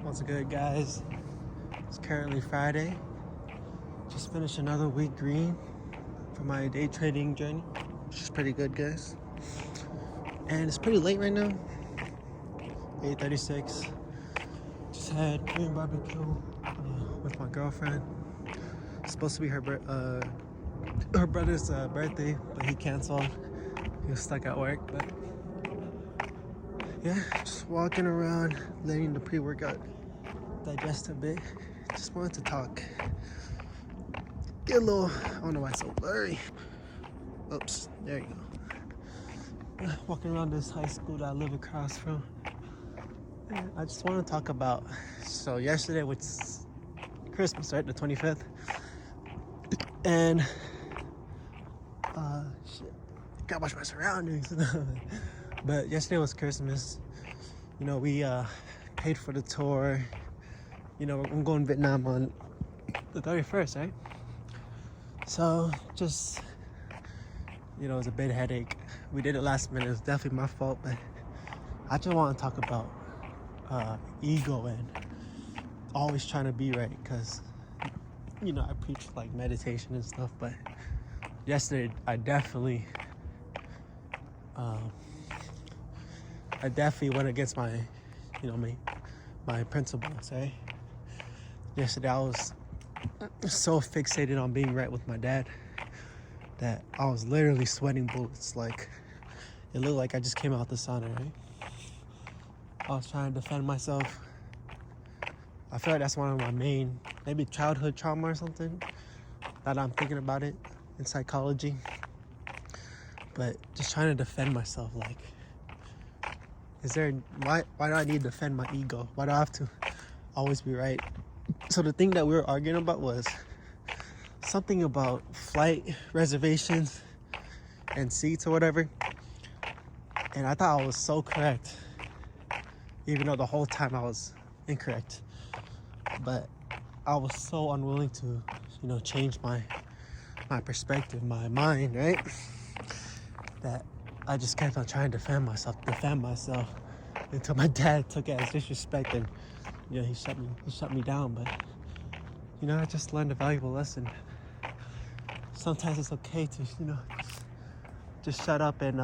What's good, guys? It's currently Friday. Just finished another week green for my day trading journey, which is pretty good, guys. And it's pretty late right now, 8:36. Just had Korean barbecue with my girlfriend. It's supposed to be her brother's birthday, but he canceled. He was stuck at work, but yeah, just walking around, letting the pre-workout digest a bit. Just wanted to talk. Get a little, I don't know why it's so blurry. Oops, there you go. Walking around this high school that I live across from. And I just want to talk about, so yesterday was Christmas, right? The 25th. And, shit, gotta watch my surroundings. But yesterday was Christmas. You know, we paid for the tour. You know, I'm going to Vietnam on the 31st, right? So just, you know, it was a bit headache. We did it last minute. It was definitely my fault, but I just want to talk about ego and always trying to be right, because, you know, I preach like meditation and stuff, but yesterday I definitely went against my, you know, my principles, right? Yesterday I was so fixated on being right with my dad that I was literally sweating bullets. Like, it looked like I just came out the sauna, right? I was trying to defend myself. I feel like that's one of my main, maybe childhood trauma or something, that I'm thinking about it in psychology. But just trying to defend myself, like, why do I need to defend my ego? Why do I have to always be right? So the thing that we were arguing about was something about flight reservations and seats or whatever. And I thought I was so correct, even though the whole time I was incorrect. But I was so unwilling to, you know, change my perspective, my mind, right? That I just kept on trying to defend myself until my dad took it as disrespect, and, you know, he shut me down. But, you know, I just learned a valuable lesson. Sometimes it's okay to, you know, just shut up and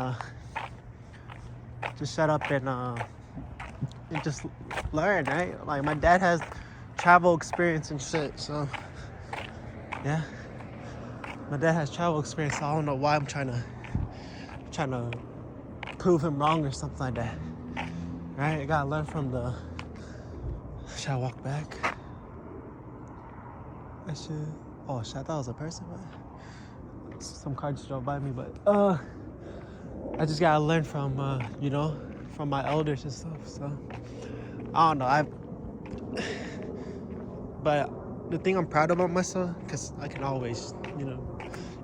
just learn, right? Like, my dad has travel experience and shit, so yeah, my dad has travel experience, so I don't know why I'm trying to prove him wrong or something like that, right? I gotta learn from the. Should I walk back? I should. Oh shit, I thought it was a person, but some car just drove by me. But I just gotta learn from you know, from my elders and stuff. So I don't know. But the thing I'm proud about myself, because I can always, you know,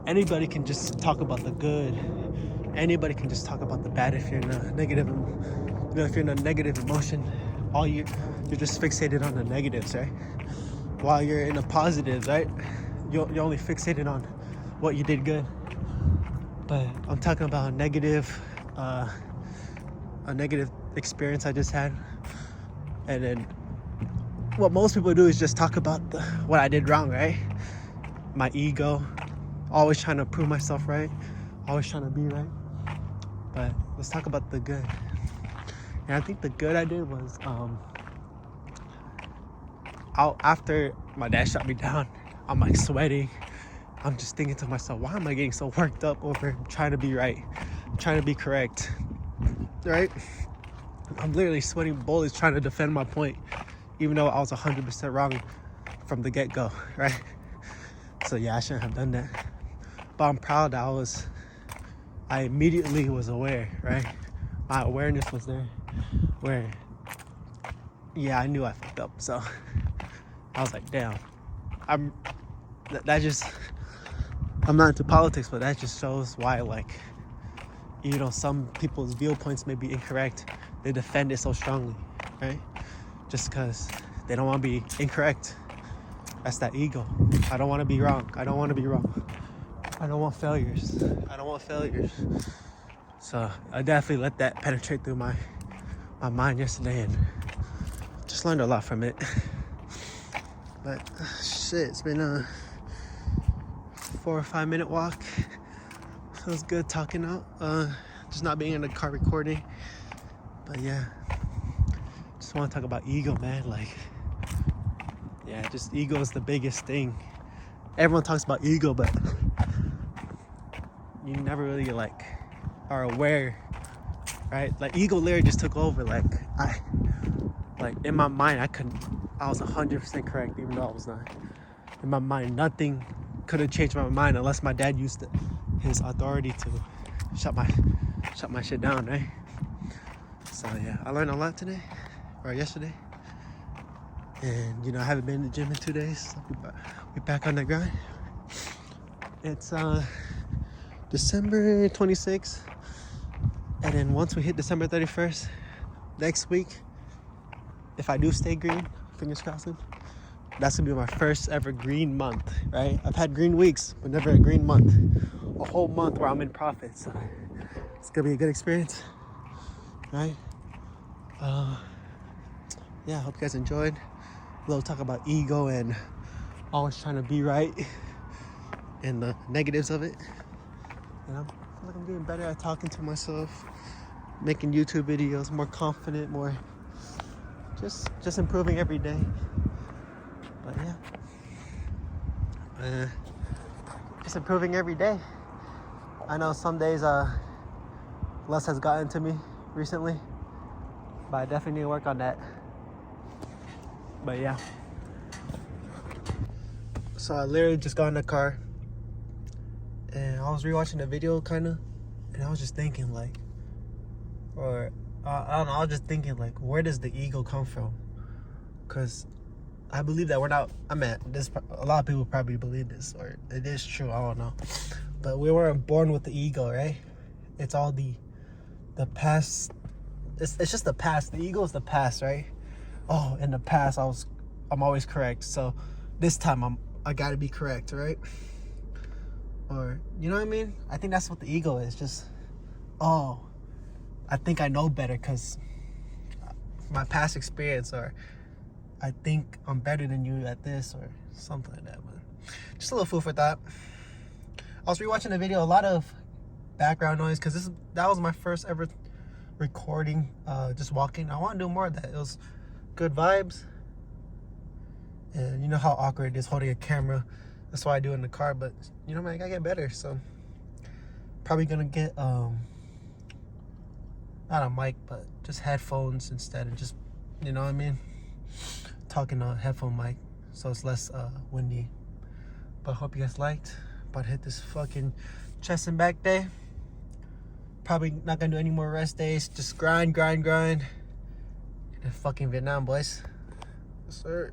anybody can just talk about the good. Anybody can just talk about the bad if you're in a negative, you know, if you're in a negative emotion. You're just fixated on the negatives, right? While you're in the positives, right? You're only fixated on what you did good. But I'm talking about a negative experience I just had, and then what most people do is just talk about what I did wrong, right? My ego, always trying to prove myself right, always trying to be right. But let's talk about the good. And I think the good I did was, after my dad shut me down, I'm like sweating. I'm just thinking to myself, why am I getting so worked up over trying to be right, trying to be correct, right? I'm literally sweating bullets trying to defend my point, even though I was 100% wrong from the get-go, right? So yeah, I shouldn't have done that. But I'm proud that I immediately was aware, right? My awareness was there, where, yeah, I knew I fucked up. So I was like, damn, I'm not into politics, but that just shows why, like, you know, some people's viewpoints may be incorrect. They defend it so strongly, right? Just because they don't want to be incorrect. That's that ego. I don't want to be wrong. I don't want to be wrong. I don't want failures. So I definitely let that penetrate through my mind yesterday, and just just learned a lot from it. But shit, it's been a 4 or 5 minute walk. Feels good talking out, just not being in the car recording. But yeah, just want to talk about ego, man. Like, yeah, just ego is the biggest thing. Everyone talks about ego, but you never really like are aware, right? Like ego literally just took over. Like in my mind, I was 100% correct, even though I was not. In my mind, nothing could have changed my mind unless my dad used his authority to shut my shit down, right? So yeah, I learned a lot today, or yesterday. And you know, I haven't been to the gym in 2 days. So we're back on the grind. It's December 26th. And then once we hit December 31st, next week, if I do stay green, fingers crossed, that's gonna be my first ever green month, right? I've had green weeks, but never a green month. A whole month where I'm in profit, so it's gonna be a good experience, right? Yeah, I hope you guys enjoyed. A little talk about ego and always trying to be right and the negatives of it. And I feel like I'm getting better at talking to myself, making YouTube videos, more confident, more just improving every day. But yeah, just improving every day. I know some days less has gotten to me recently, but I definitely need to work on that. But yeah, so I literally just got in the car and I was rewatching the video kind of, and I was just thinking like, I don't know, I was just thinking like, where does the ego come from? Because I believe that we're not, I mean, a lot of people probably believe this, or it is true, I don't know. But we weren't born with the ego, right? It's all the past. It's just the past. The ego is the past, right? Oh, in the past I'm always correct. So this time I gotta be correct, right? Or you know what I mean? I think that's what the ego is. Just, oh, I think I know better because my past experience, or I think I'm better than you at this, or something like that. But just a little food for thought. I was rewatching the video, a lot of background noise because that was my first ever recording, just walking. I want to do more of that. It was good vibes. And you know how awkward it is holding a camera. That's why I do it in the car, but you know, man, I gotta get better. So probably gonna get not a mic, but just headphones instead, and just, you know what I mean, talking on headphone mic so it's less windy. But I hope you guys liked. About to hit this fucking chest and back day. Probably not gonna do any more rest days. Just grind. In fucking Vietnam, boys. Yes, sir.